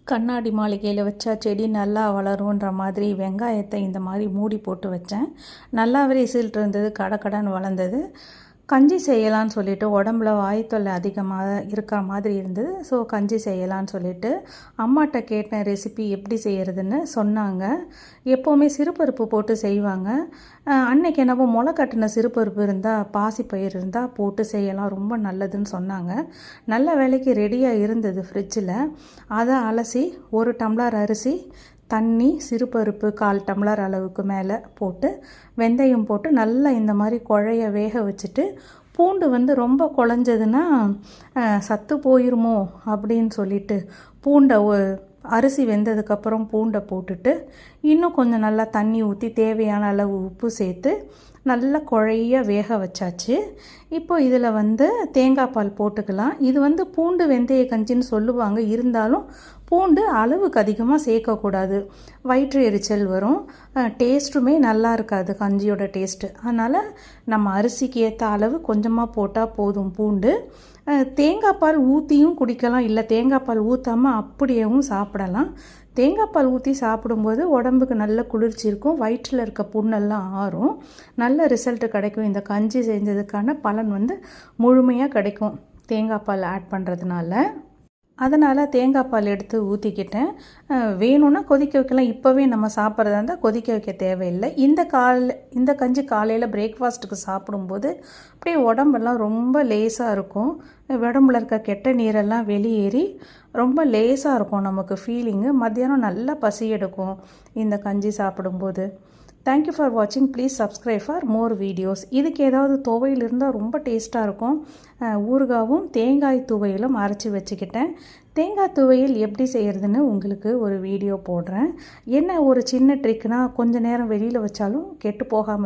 கண்ணாடி மாளிகையில் வச்சா செடி நல்லா வளருன்ற மாதிரி வெங்காயத்தை இந்த மாதிரி மூடி போட்டு வச்சேன். நல்லாவே ரிசல்ட் இருந்தது, கடன்னு வளர்ந்தது. கஞ்சி செய்யலான்னு சொல்லிட்டு, உடம்புல வாய்த்தொல்லை அதிகமாக இருக்கிற மாதிரி இருந்தது. ஸோ கஞ்சி செய்யலான்னு சொல்லிட்டு அம்மாட்ட கேட்டேன், ரெசிபி எப்படி செய்கிறதுன்னு சொன்னாங்க. எப்போவுமே சிறுபருப்பு போட்டு செய்வாங்க. அன்னைக்கு என்னவோ முளை கட்டின சிறுபருப்பு இருந்தால், பாசிப்பயிர் இருந்தால் போட்டு செய்யலாம், ரொம்ப நல்லதுன்னு சொன்னாங்க. நல்ல வேலைக்கு ரெடியாக இருந்தது ஃப்ரிட்ஜில். அதை அலசி 1 டம்ளர் அரிசி, தண்ணி, சிறுபருப்பு 1/4 டம்ளர் அளவுக்கு மேலே போட்டு, வெந்தயம் போட்டு நல்லா இந்த மாதிரி குழைய வேக வச்சுட்டு, பூண்டு ரொம்ப குழஞ்சதுன்னா சத்து போயிருமோ அப்படின்னு சொல்லிட்டு பூண்டை அரிசி வெந்ததுக்கப்புறம் பூண்டை போட்டுட்டு, இன்னும் கொஞ்சம் நல்லா தண்ணி ஊற்றி தேவையான அளவு உப்பு சேர்த்து நல்லா குழைய வேக வச்சாச்சு. இப்போ இதில் தேங்காய் பால் போட்டுக்கலாம். இது பூண்டு வெந்தய கஞ்சின்னு சொல்லுவாங்க. இருந்தாலும் பூண்டு அளவுக்கு அதிகமாக சேர்க்கக்கூடாது, வயிற்று எரிச்சல் வரும், டேஸ்ட்டுமே நல்லா இருக்காது கஞ்சியோட டேஸ்ட்டு. அதனால் நம்ம அரிசிக்கு ஏற்ற அளவு கொஞ்சமாக போட்டால் போதும் பூண்டு. தேங்காய் பால் ஊற்றியும் குடிக்கலாம், இல்லை தேங்காய் பால் ஊற்றாமல் அப்படியேவும் சாப்பிடலாம். தேங்காய் பால் ஊற்றி சாப்பிடும்போது உடம்புக்கு நல்ல குளிர்ச்சி இருக்கும், வயிற்றில் இருக்க புண்ணெல்லாம் ஆறும், நல்ல ரிசல்ட்டு கிடைக்கும். இந்த கஞ்சி செஞ்சதுக்கான பலன் முழுமையாக கிடைக்கும் தேங்காய் பால் ஆட் பண்ணுறதுனால. அதனால் தேங்காய் பால் எடுத்து ஊற்றிக்கிட்டேன். வேணும்னா கொதிக்க வைக்கலாம். இப்போவே நம்ம சாப்பிட்றதா இருந்தால் கொதிக்க வைக்க தேவையில்லை. இந்த கஞ்சி காலையில் பிரேக்ஃபாஸ்ட்டுக்கு சாப்பிடும்போது அப்படியே உடம்பெல்லாம் ரொம்ப லேசாக இருக்கும். உடம்புல இருக்க கெட்ட நீரெல்லாம் வெளியேறி ரொம்ப லேசாக இருக்கும் நமக்கு ஃபீலிங்கு. மத்தியானம் நல்லா பசி எடுக்கும் இந்த கஞ்சி சாப்பிடும்போது. தேங்க்யூ ஃபார் வாட்சிங். Please subscribe for more videos. இதுக்கு ஏதாவது துவையல் இருந்தால் ரொம்ப டேஸ்ட்டாக இருக்கும். ஊறுகாவும் தேங்காய் துவையலும் அரைச்சி வச்சுக்கிட்டேன். தேங்காய் துவையல் எப்படி செய்கிறதுன்னு உங்களுக்கு ஒரு வீடியோ போடுறேன். என்ன ஒரு சின்ன ட்ரிக்னால், கொஞ்சம் நேரம் வெளியில் வச்சாலும் கெட்டு போகாமல்